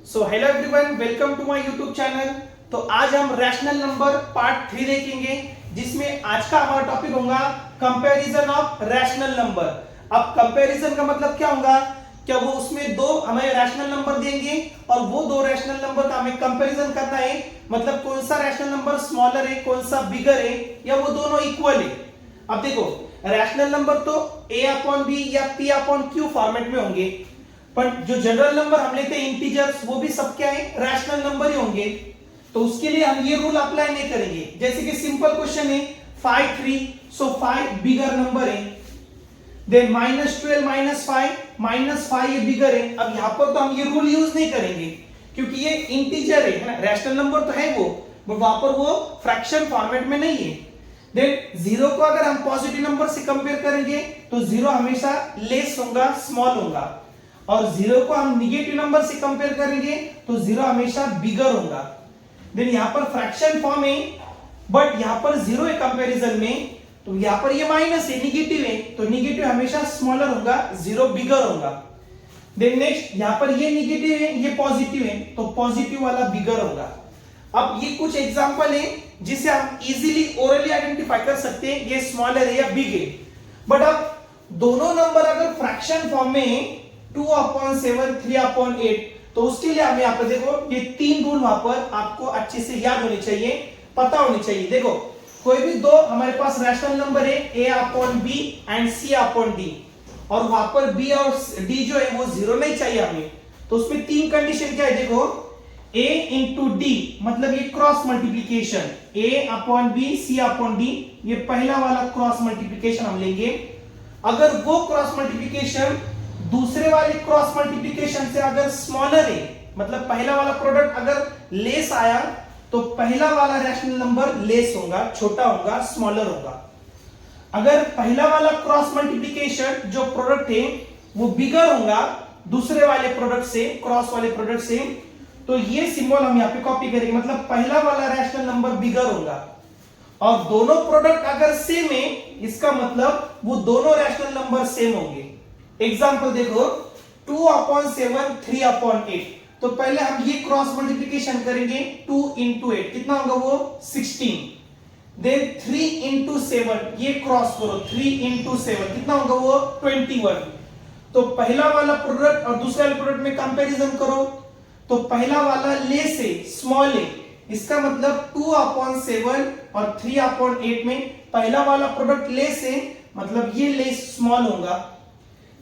So hello everyone, welcome to my YouTube channel. तो आज हम रैशनल नंबर पार्ट 3 देखेंगे, जिसमें आज का हमारा टॉपिक होगा कंपैरिजन ऑफ रैशनल नंबर। अब कंपैरिजन का मतलब क्या होगा, क्या वो उसमें दो हमें रैशनल नंबर देंगे और वो दो रैशनल नंबर का हमें कंपैरिजन करना है, मतलब कौन सा रैशनल नंबर स्मॉलर है, कौन सा बिगर है, या वो दोनों इक्वल है। अब देखो, रैशनल नंबर तो a अपॉन बी या p अपॉन क्यू फॉर्मेट में होंगे, पर जो जनरल नंबर हम लेते हैं इंटीजर्स, वो भी सब क्या है, रैशनल नंबर ही होंगे। तो उसके लिए हम ये रूल अप्लाई नहीं करेंगे। जैसे कि सिंपल क्वेश्चन है 5 3, सो 5 बिगर नंबर है। देन -12 -5 ये बिगर है। अब यहां पर तो हम ये रूल यूज नहीं करेंगे क्योंकि ये इंटीजर है ना, रैशनल नंबर तो है वो, बट वहां पर वो फ्रैक्शन फॉर्मेट में नहीं है। देन जीरो को अगर हम पॉजिटिव नंबर से कंपेयर करेंगे तो जीरो हमेशा लेस होगा, स्मॉल होगा, और जीरो को हम निगेटिव नंबर से कंपेयर करेंगे तो जीरो हमेशा बिगर होगा। देन यहां पर फ्रैक्शन फॉर्म है, बट यहां पर जीरो है कंपैरिजन में, तो यहां पर ये माइनस है, निगेटिव है, तो निगेटिव हमेशा स्मॉलर होगा, जीरो बिगर होगा। देन नेक्स्ट, यहां पर ये निगेटिव है, ये पॉजिटिव है, तो पॉजिटिव वाला बिगर होगा। अब ये कुछ एग्जांपल है जिसे हम इजीली ओरली आइडेंटिफाई कर सकते हैं ये स्मॉलर है या बिग है। बट अब दोनों नंबर अगर फ्रैक्शन फॉर्म में 2/7 3/8, तो उसके लिए हमें यहाँ पर देखो ये तीन रूल वहां पर आपको अच्छे से याद होने चाहिए, पता होनी चाहिए। देखो, कोई भी दो हमारे पास रैशनल नंबर है a/b एंड c/d, और वहां पर b और d जो है वो जीरो नहीं चाहिए हमें, तो उसमें तीन कंडीशन क्या है। देखो, a इंटू डी, मतलब ये क्रॉस मल्टीप्लीकेशन, a/b c/d, ये पहला वाला क्रॉस मल्टीप्लीकेशन हम लेंगे। अगर वो क्रॉस मल्टीप्लीकेशन दूसरे वाले क्रॉस मल्टीप्लिकेशन से अगर स्मॉलर है, मतलब पहला वाला प्रोडक्ट अगर लेस आया, तो पहला वाला रैशनल नंबर लेस होगा, छोटा होगा, स्मॉलर होगा। अगर पहला वाला क्रॉस मल्टीप्लिकेशन जो प्रोडक्ट है वो बिगर होगा दूसरे वाले प्रोडक्ट से, क्रॉस वाले प्रोडक्ट से, तो ये सिंबल हम यहाँ पे कॉपी करेंगे, मतलब पहला वाला रैशनल नंबर बिगर होगा। और दोनों प्रोडक्ट अगर सेम है, इसका मतलब वो दोनों रैशनल नंबर सेम होंगे। एग्जाम्पल देखो, 2/7 3/8, तो पहले हम ये क्रॉस मल्टीप्लिकेशन करेंगे, 2 इंटू 8 कितना होगा वो 16। देन 3 इंटू 7, ये क्रॉस करो, 3 इंटू 7 कितना होगा वो 21। तो पहला वाला प्रोडक्ट और दूसरे वाले प्रोडक्ट में कंपैरिजन करो, तो पहला वाला लेस है, स्मॉल है, इसका मतलब 2/7 और 3/8 में पहला वाला प्रोडक्ट लेस है, मतलब ये लेस स्मॉल होगा।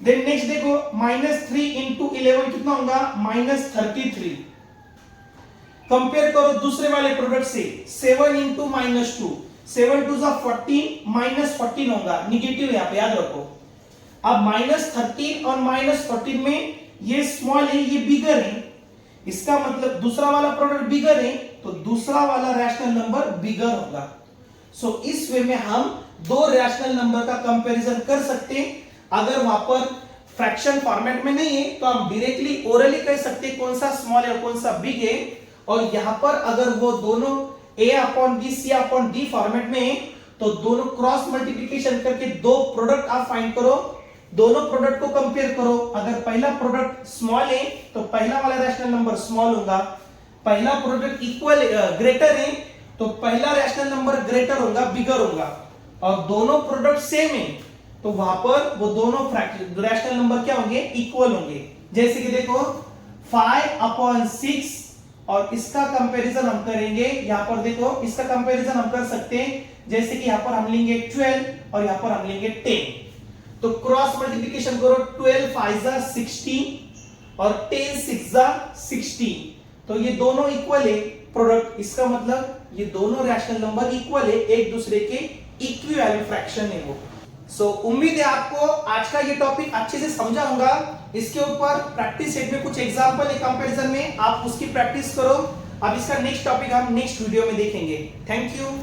देन नेक्स्ट देखो, -3 इंटू 11 कितना होगा -33। कंपेयर करो दूसरे वाले प्रोडक्ट से, 7 इंटू -2, 7 2 14, -14 होगा, निगेटिव यहाँ पे याद रखो। अब -13 और -14 में ये स्मॉल है, ये बिगर है, इसका मतलब दूसरा वाला प्रोडक्ट बिगर है, तो दूसरा वाला रैशनल नंबर बिगर होगा। सो इस वे में हम दो रैशनल नंबर का कंपैरिजन कर सकते हैं। अगर वहां पर फ्रैक्शन फॉर्मेट में नहीं है तो हम डायरेक्टली ओरली कह सकते हैं कौन सा स्मॉल है और कौन सा बिग है। और यहां पर अगर वो दोनों a/b c/d फॉर्मेट में है, तो दोनों क्रॉस मल्टीप्लिकेशन करके दो प्रोडक्ट आप फाइंड करो, दोनों प्रोडक्ट को कंपेयर करो। अगर पहला प्रोडक्ट स्मॉल है तो पहला वाला रैशनल नंबर स्मॉल होगा, पहला प्रोडक्ट इक्वल ग्रेटर है तो पहला रैशनल नंबर ग्रेटर होगा, बिगर होगा, और दोनों प्रोडक्ट सेम है तो वहां पर वो दोनों रैशनल नंबर क्या होंगे, इक्वल होंगे। जैसे कि देखो 5/6, और इसका कंपैरिजन हम करेंगे, यहां पर देखो इसका कंपैरिजन हम कर सकते हैं, जैसे कि यहां पर हम लेंगे 12 और यहां पर हम लेंगे 10, तो क्रॉस मल्टीप्लिकेशन करो, 12 5 16 और 10 6 16, तो ये दोनों इक्वल है प्रोडक्ट, इसका मतलब ये दोनों रैशनल नंबर इक्वल है, एक दूसरे के इक्विवेलेंट फ्रैक्शन है वो। सो उम्मीद है आपको आज का ये टॉपिक अच्छे से समझा होगा। इसके ऊपर प्रैक्टिस सेट में कुछ एग्जांपल है कंपैरिजन में, आप उसकी प्रैक्टिस करो। अब इसका नेक्स्ट टॉपिक हम नेक्स्ट वीडियो में देखेंगे। Thank you.